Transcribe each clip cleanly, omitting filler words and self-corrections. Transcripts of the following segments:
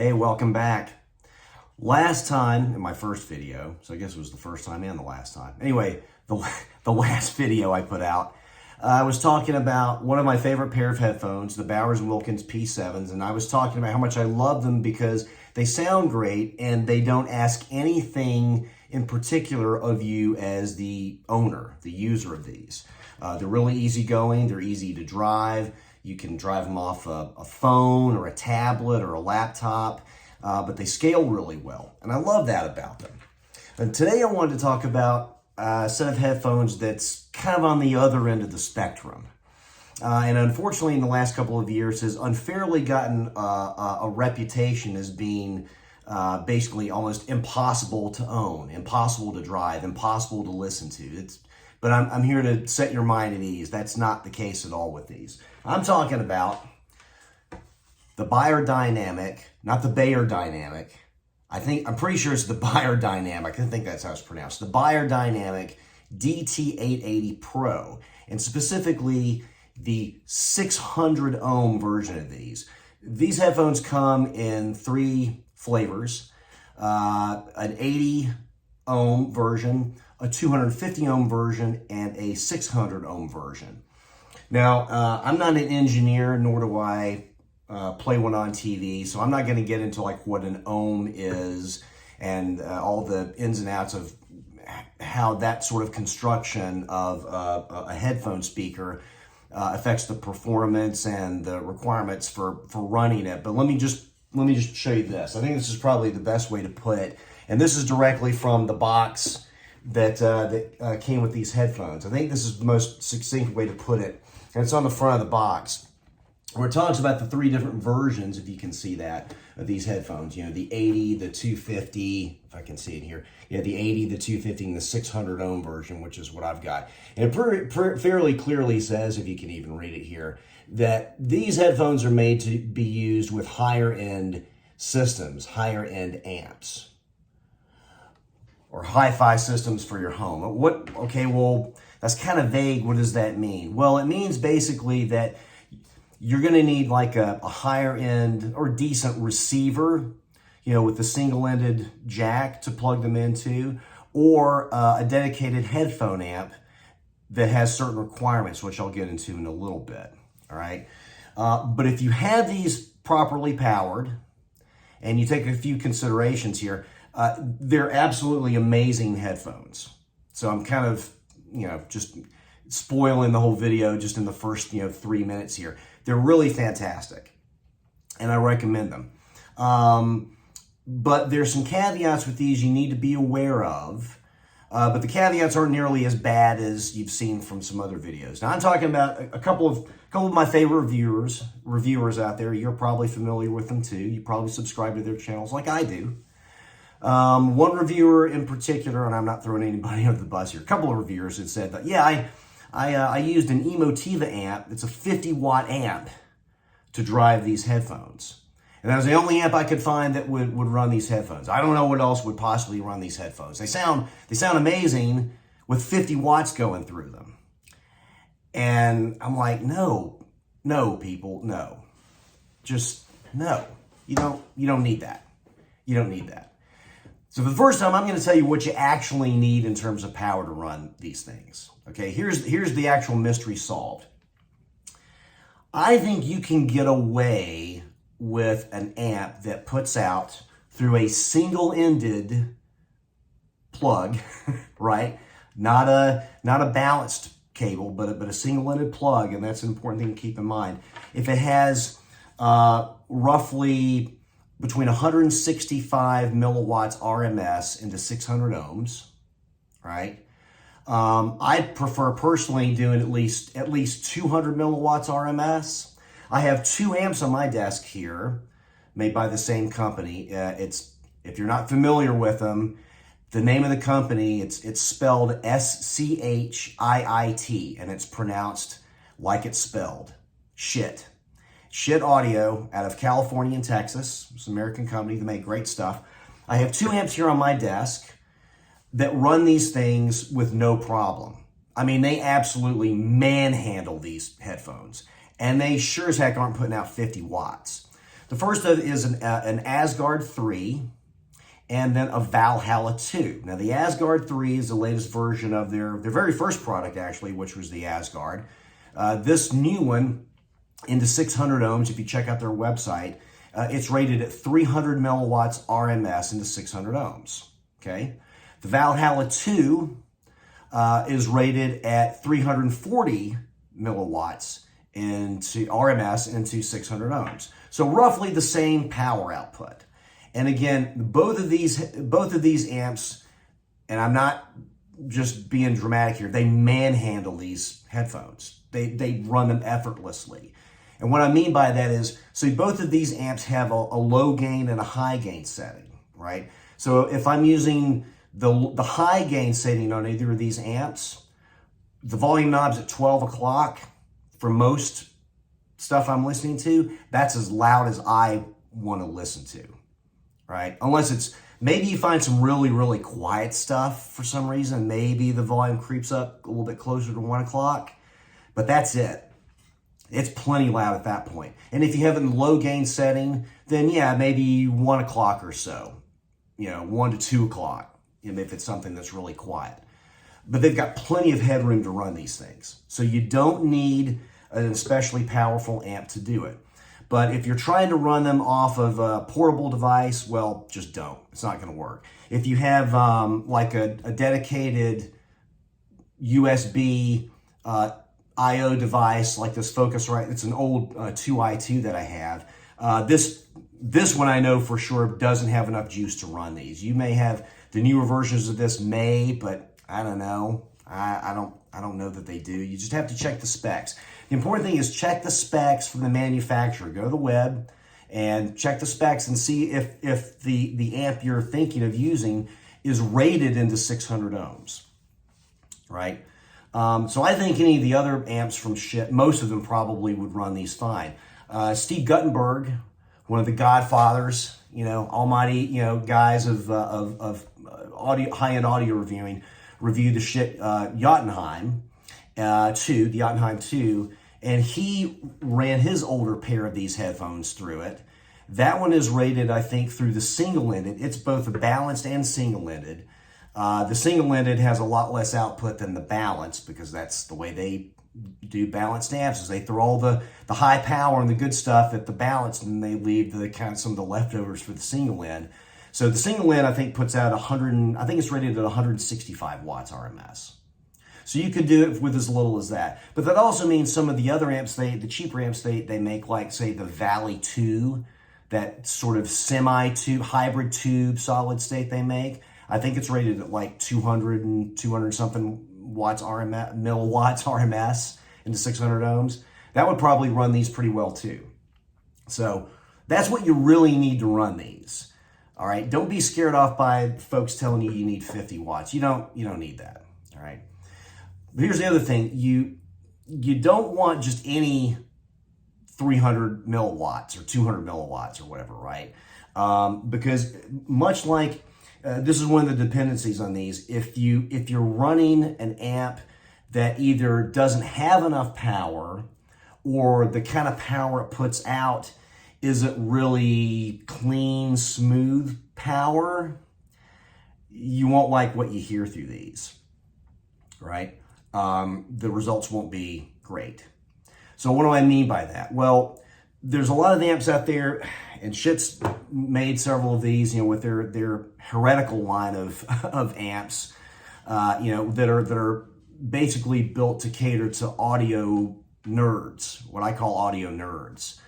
Hey, welcome back. Last time in my first video, so I guess it was the first time and the last time. Anyway, the last video I put out, I was talking about one of my favorite pair of headphones, the Bowers & Wilkins P7s, and I was talking about how much I love them because they sound great and they don't ask anything in particular of you as the owner, the user of these. They're really easygoing, they're easy to drive. You can drive them off a phone or a tablet or a laptop, but they scale really well. And I love that about them. And today I wanted to talk about a set of headphones that's kind of on the other end of the spectrum. And unfortunately, in the last couple of years, has unfairly gotten a reputation as being basically almost impossible to own, impossible to drive, impossible to listen to. But I'm here to set your mind at ease. That's not the case at all with these. I'm talking about the Beyerdynamic, not the Beyerdynamic. I'm pretty sure it's the Beyerdynamic. I think that's how it's pronounced. The Beyerdynamic DT880 Pro, and specifically the 600 ohm version of these. These headphones come in 3 flavors, an 80 ohm version, a 250 ohm version, and a 600 ohm version. Now, I'm not an engineer, nor do I play one on TV, so I'm not going to get into like what an ohm is and all the ins and outs of how that sort of construction of a headphone speaker affects the performance and the requirements for running it. But let me just show you this. I think this is probably the best way to put it, and this is directly from the box that came with these headphones. I think this is the most succinct way to put it, and it's on the front of the box, where it talks about the 3 different versions, if you can see that, of these headphones. You know, the 80, the 250, if I can see it here. Yeah, the 80, the 250, and the 600 ohm version, which is what I've got. And it fairly clearly says, if you can even read it here, that these headphones are made to be used with higher end systems, higher end amps, or hi-fi systems for your home. Okay, well, that's kind of vague. What does that mean? Well, it means basically that you're going to need like a higher end or decent receiver, you know, with a single-ended jack to plug them into, or a dedicated headphone amp that has certain requirements, which I'll get into in a little bit, all right? But if you have these properly powered, and you take a few considerations here, they're absolutely amazing headphones. So I'm kind of, you know, just spoiling the whole video just in the first, 3 minutes here. They're really fantastic, and I recommend them. But there's some caveats with these you need to be aware of, but the caveats aren't nearly as bad as you've seen from some other videos. Now, I'm talking about a couple of my favorite reviewers out there. You're probably familiar with them too. You probably subscribe to their channels like I do. One reviewer in particular, and I'm not throwing anybody under the bus here, a couple of reviewers had said that, yeah, I used an Emotiva amp. It's a 50-watt amp to drive these headphones. And that was the only amp I could find that would run these headphones. I don't know what else would possibly run these headphones. They sound amazing with 50 watts going through them. And I'm like, no, people, no. Just no. You don't need that. You don't need that. So for the first time, I'm going to tell you what you actually need in terms of power to run these things. Okay, here's the actual mystery solved. I think you can get away with an amp that puts out through a single-ended plug, right? Not a balanced cable, but a single-ended plug, and that's an important thing to keep in mind. If it has roughly between 165 milliwatts RMS into 600 ohms, right? I prefer personally doing at least 200 milliwatts RMS. I have 2 amps on my desk here, made by the same company. If you're not familiar with them, the name of the company, it's spelled SCHIIT, and it's pronounced like it's spelled, shit. Shit Audio out of California and Texas. It's an American company that make great stuff. I have 2 amps here on my desk that run these things with no problem. I mean, they absolutely manhandle these headphones, and they sure as heck aren't putting out 50 watts. The first is an Asgard 3 and then a Valhalla 2. Now the Asgard 3 is the latest version of their very first product actually, which was the Asgard. This new one into 600 ohms, if you check out their website, it's rated at 300 milliwatts RMS into 600 ohms, okay? The Valhalla 2 is rated at 340 milliwatts into RMS into 600 ohms. So roughly the same power output. And again, both of these amps, and I'm not just being dramatic here, they manhandle these headphones. They run them effortlessly. And what I mean by that is, so both of these amps have a low gain and a high gain setting, right? So if I'm using the high gain setting on either of these amps, the volume knob's at 12 o'clock. For most stuff I'm listening to, that's as loud as I want to listen to, right? Unless it's, maybe you find some really, really quiet stuff for some reason. Maybe the volume creeps up a little bit closer to 1 o'clock, but that's it. It's plenty loud at that point. And if you have it in low gain setting, then yeah, maybe 1 o'clock or so, 1 to 2 o'clock, if it's something that's really quiet. But they've got plenty of headroom to run these things. So you don't need an especially powerful amp to do it. But if you're trying to run them off of a portable device, well, just don't. It's not going to work. If you have like a dedicated USB I/O device like this Focusrite, it's an old 2i2 that I have. This one I know for sure doesn't have enough juice to run these. You may have the newer versions of this but I don't know. I don't know that they do. You just have to check the specs. The important thing is check the specs from the manufacturer. Go to the web and check the specs and see if the amp you're thinking of using is rated into 600 ohms, right? So I think any of the other amps from most of them probably would run these fine. Steve Guttenberg, one of the godfathers, almighty, guys of audio, high-end audio reviewing, reviewed the Jotunheim 2, the Jotunheim 2, and he ran his older pair of these headphones through it. That one is rated, I think, through the single-ended. It's both a balanced and single-ended. The single-ended has a lot less output than the balanced because that's the way they do balanced amps, is they throw all the high power and the good stuff at the balanced, and they leave some of the leftovers for the single end. So the single end, I think, puts out I think it's rated at 165 watts RMS. So you could do it with as little as that. But that also means some of the other amps, the cheaper amps they make, like, say, the Valley 2, that sort of semi-tube, hybrid tube solid state they make, I think it's rated at like 200 something watts RMS, milliwatts RMS into 600 ohms. That would probably run these pretty well too. So that's what you really need to run these. All right, don't be scared off by folks telling you need 50 watts. You don't need that. All right. But here's the other thing: you don't want just any 300 milliwatts or 200 milliwatts or whatever, right? Because much like this is one of the dependencies on these. If you're running an amp that either doesn't have enough power, or the kind of power it puts out isn't really clean, smooth power, you won't like what you hear through these, right? The results won't be great. So what do I mean by that? Well, there's a lot of amps out there, and Shit's made several of these, with their heretical line of amps, that are basically built to cater to audio nerds, what I call audio nerds.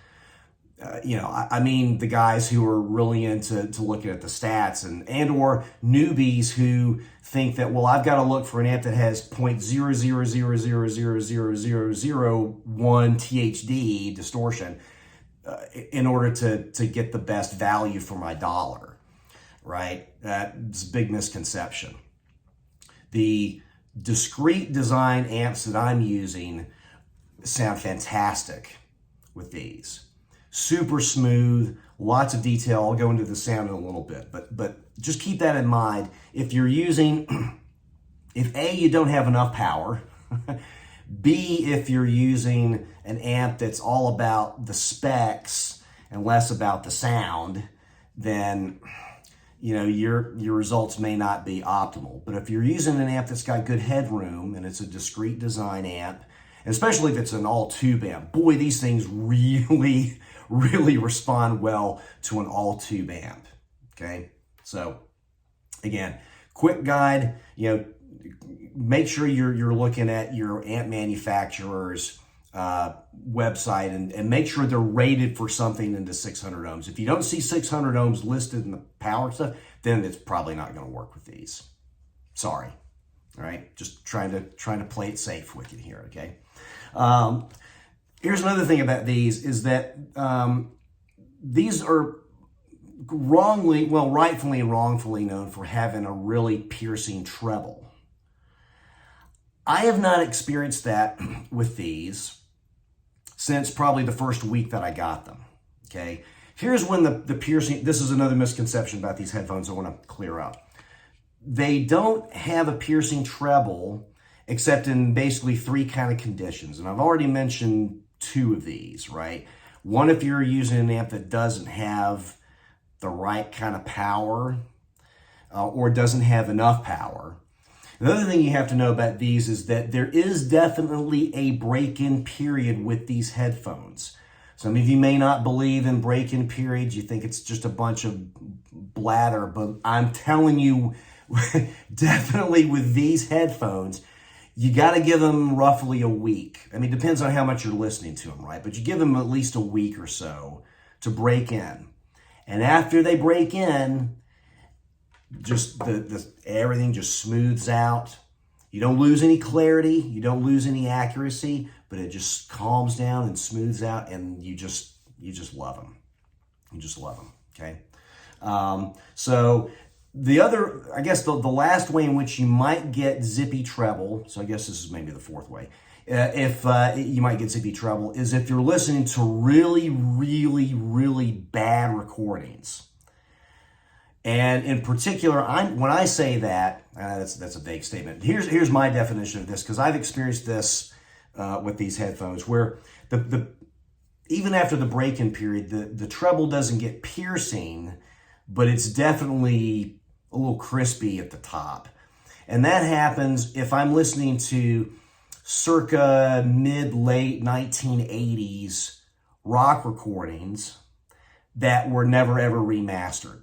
I mean the guys who are really into looking at the stats and or newbies who think that, well, I've got to look for an amp that has 0.000000001 THD distortion in order to get the best value for my dollar, right? That's a big misconception. The discrete design amps that I'm using sound fantastic with these. Super smooth, lots of detail. I'll go into the sound in a little bit, but just keep that in mind. If you're using, if A, you don't have enough power, B, if you're using an amp that's all about the specs and less about the sound, then your results may not be optimal. But if you're using an amp that's got good headroom and it's a discrete design amp, and especially if it's an all-tube amp, boy, these things really, really respond well to an all-tube amp, okay? So again, quick guide, make sure you're looking at your amp manufacturer's website and make sure they're rated for something into 600 ohms. If you don't see 600 ohms listed in the power stuff, then it's probably not going to work with these. Sorry. All right, just trying to play it safe with you here. Okay. Here's another thing about these is that these are rightfully and wrongfully known for having a really piercing treble. I have not experienced that with these since probably the first week that I got them, okay? Here's when the piercing, this is another misconception about these headphones I want to clear up. They don't have a piercing treble except in basically 3 kind of conditions, and I've already mentioned 2 of these, right? One, if you're using an amp that doesn't have the right kind of power or doesn't have enough power. Another thing you have to know about these is that there is definitely a break-in period with these headphones. Some of you may not believe in break-in periods. You think it's just a bunch of blather, but I'm telling you, definitely with these headphones, you got to give them roughly a week. I mean, it depends on how much you're listening to them, right? But you give them at least a week or so to break in. And after they break in, just everything just smooths out. You don't lose any clarity, you don't lose any accuracy, but it just calms down and smooths out, and you just love them. You just love them. Okay. So the other, I guess the last way in which you might get zippy treble, so I guess this is maybe the 4th way, if you might get zippy treble, is if you're listening to really, really, really bad recordings. And in particular, when I say that, that's a vague statement. Here's my definition of this, because I've experienced this with these headphones, where even after the break-in period, the treble doesn't get piercing, but it's definitely a little crispy at the top. And that happens if I'm listening to circa mid-late 1980s rock recordings that were never ever remastered.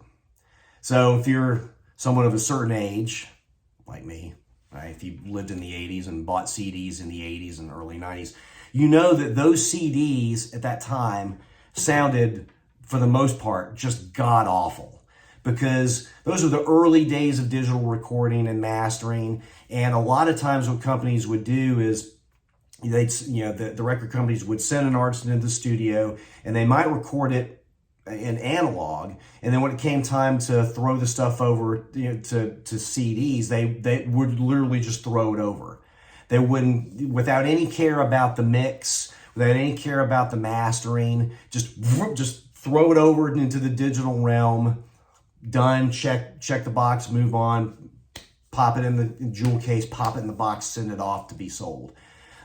So if you're someone of a certain age, like me, right? If you lived in the 80s and bought CDs in the 80s and early 90s, you know that those CDs at that time sounded, for the most part, just god-awful. Because those are the early days of digital recording and mastering. And a lot of times what companies would do is the record companies would send an artist into the studio and they might record it in analog, and then when it came time to throw the stuff over to CDs, they would literally just throw it over. They wouldn't, without any care about the mix, without any care about the mastering, just throw it over into the digital realm. Done. Check the box. Move on. Pop it in the jewel case. Pop it in the box. Send it off to be sold.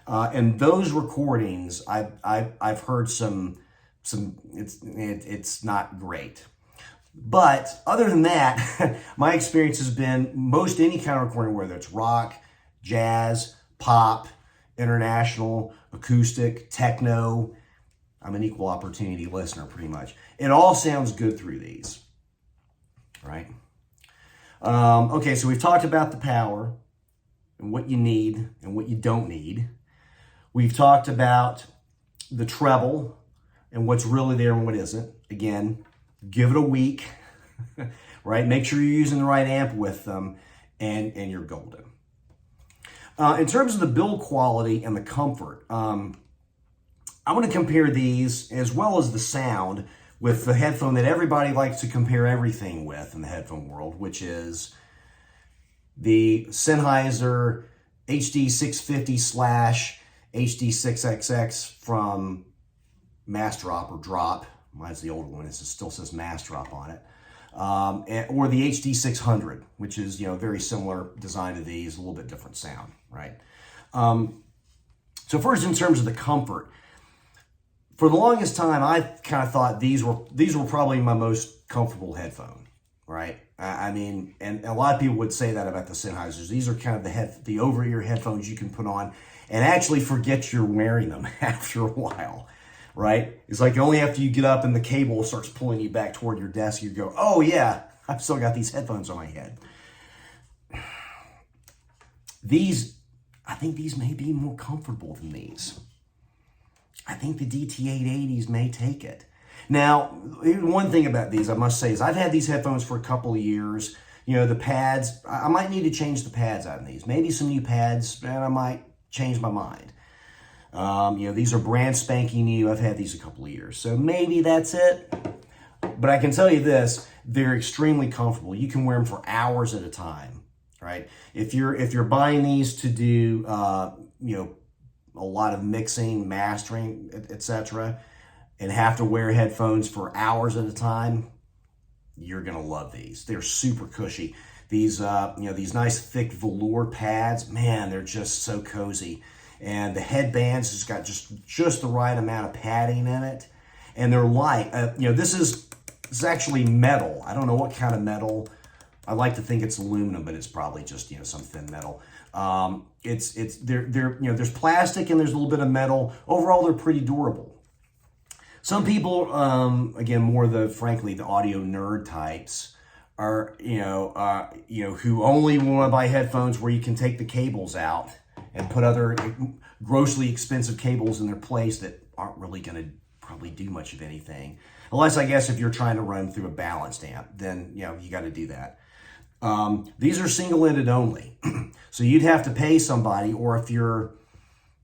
And those recordings, I've heard some. It's not great. But other than that, my experience has been most any kind of recording, whether it's rock, jazz, pop, international, acoustic, techno. I'm an equal opportunity listener pretty much. It all sounds good through these, right? Okay, so we've talked about the power and what you need and what you don't need. We've talked about the treble and what's really there and what isn't. Again, give it a week, right? Make sure you're using the right amp with them, and you're golden. In terms of the build quality and the comfort, I'm going to compare these, as well as the sound, with the headphone that everybody likes to compare everything with in the headphone world, which is the Sennheiser HD650/HD6XX from Massdrop or Drop. Mine's the older one. It still says Massdrop on it. Or the HD600, which is, very similar design to these, a little bit different sound, right? So first, in terms of the comfort, for the longest time, I kind of thought these were probably my most comfortable headphone, right? I mean, and a lot of people would say that about the Sennheisers. These are kind of the over-ear headphones you can put on and actually forget you're wearing them after a while, right? It's like only after you get up and the cable starts pulling you back toward your desk, you go, oh yeah, I've still got these headphones on my head. I think these may be more comfortable than these. I think the DT880s may take it. Now, one thing about these, I must say, is I've had these headphones for a couple of years. You know, the pads, I might need to change the pads out of these. Maybe some new pads, and I might change my mind. You know, these are brand spanking new. I've had these a couple of years. So maybe that's it. But I can tell you this, they're extremely comfortable. You can wear them for hours at a time, right? If you're buying these to do, you know, a lot of mixing, mastering, etc., and have to wear headphones for hours at a time, you're gonna love these. They're super cushy. These, you know, these nice thick velour pads, man, they're just so cozy. And the headbands has got just the right amount of padding in it, and they're light. You know, this is actually metal. I don't know what kind of metal. I like to think it's aluminum, but it's probably just, you know, some thin metal. They're you know, there's plastic and there's a little bit of metal. Overall, they're pretty durable. Some people, again, more frankly, the audio nerd types are, you know, who only want to buy headphones where you can take the cables out and put other grossly expensive cables in their place that aren't really going to probably do much of anything. Unless, I guess, if you're trying to run through a balanced amp, then, you know, you got to do that. These are single-ended only. So you'd have to pay somebody, or if you're,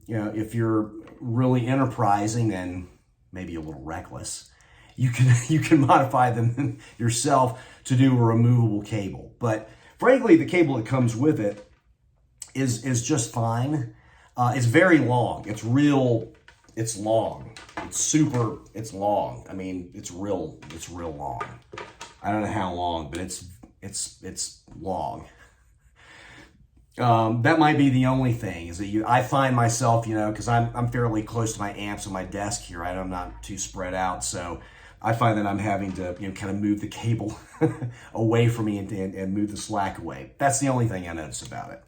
you know, if you're really enterprising and maybe a little reckless, you can modify them yourself to do a removable cable. But frankly, the cable that comes with it is just fine. It's very long. It's long. It's long. I mean, it's real long. I don't know how long, but it's long. That might be the only thing, is that I find myself, you know, because I'm fairly close to my amps on my desk here. I'm not too spread out, so I find that I'm having to, you know, kind of move the cable away from me and move the slack away. That's the only thing I notice about it.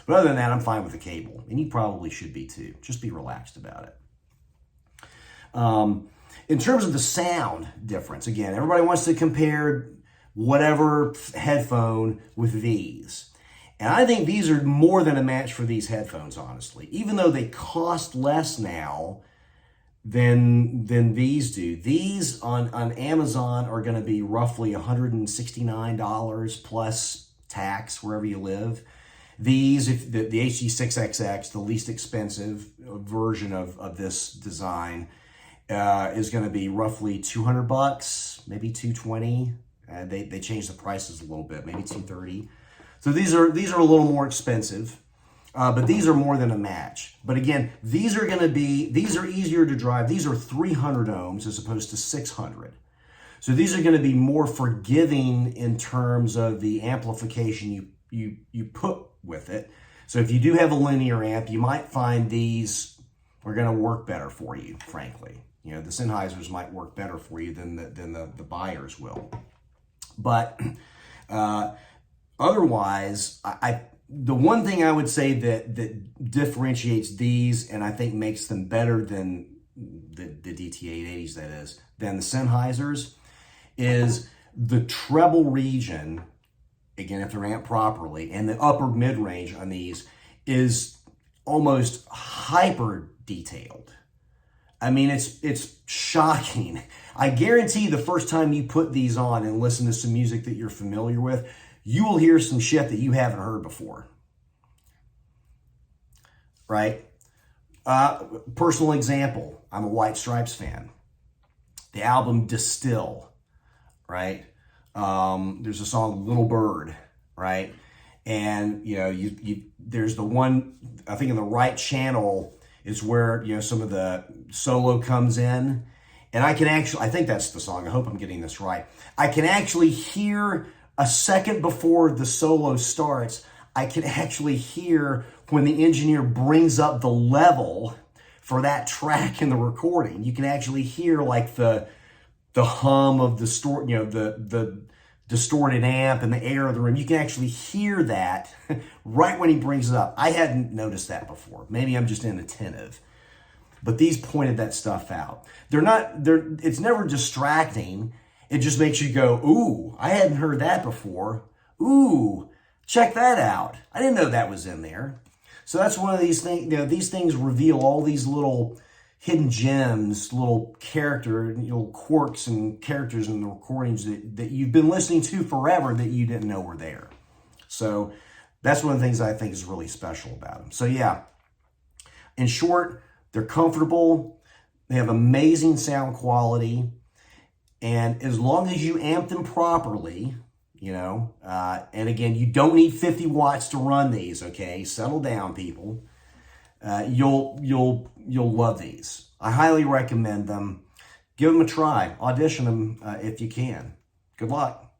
But other than that, I'm fine with the cable, and you probably should be too. Just be relaxed about it. In terms of the sound difference, again, everybody wants to compare whatever headphone with these. And I think these are more than a match for these headphones, honestly. Even though they cost less now than these do. These on Amazon are going to be roughly $169 plus tax wherever you live. These, if the HD6XX, the least expensive version of this design, is going to be roughly $200, maybe $220. They changed the prices a little bit, maybe $230. So these are a little more expensive, but these are more than a match. But again, these are easier to drive. These are 300 ohms as opposed to 600. So these are going to be more forgiving in terms of the amplification you put with it. So if you do have a linear amp, you might find these are going to work better for you, frankly. You know, the Sennheisers might work better for you than the Beyers will. But otherwise, the one thing I would say that differentiates these, and I think makes them better than the DT880s, that is, than the Sennheisers, is the treble region, again, if they're amped properly, and the upper mid-range on these is almost hyper detailed. I mean, it's shocking. I guarantee the first time you put these on and listen to some music that you're familiar with, you will hear some shit that you haven't heard before. Right? Personal example, I'm a White Stripes fan. The album Distill, right? There's a song Little Bird, right? And you know, there's the one, I think in the right channel is where, you know, some of the solo comes in. And I think that's the song. I hope I'm getting this right. I can actually hear a second before the solo starts, I can actually hear when the engineer brings up the level for that track in the recording. You can actually hear like the hum of the the distorted amp and the air of the room. You can actually hear that right when he brings it up. I hadn't noticed that before. Maybe I'm just inattentive. But these pointed that stuff out. It's never distracting. It just makes you go, ooh, I hadn't heard that before. Ooh, check that out. I didn't know that was in there. So that's one of these things, these things reveal all these little hidden gems, little quirks and characters in the recordings that you've been listening to forever that you didn't know were there. So that's one of the things I think is really special about them. So yeah, in short, they're comfortable, they have amazing sound quality, and as long as you amp them properly, and again, you don't need 50 watts to run these, okay? Settle down, people. You'll love these. I highly recommend them. Give them a try. Audition them if you can. Good luck.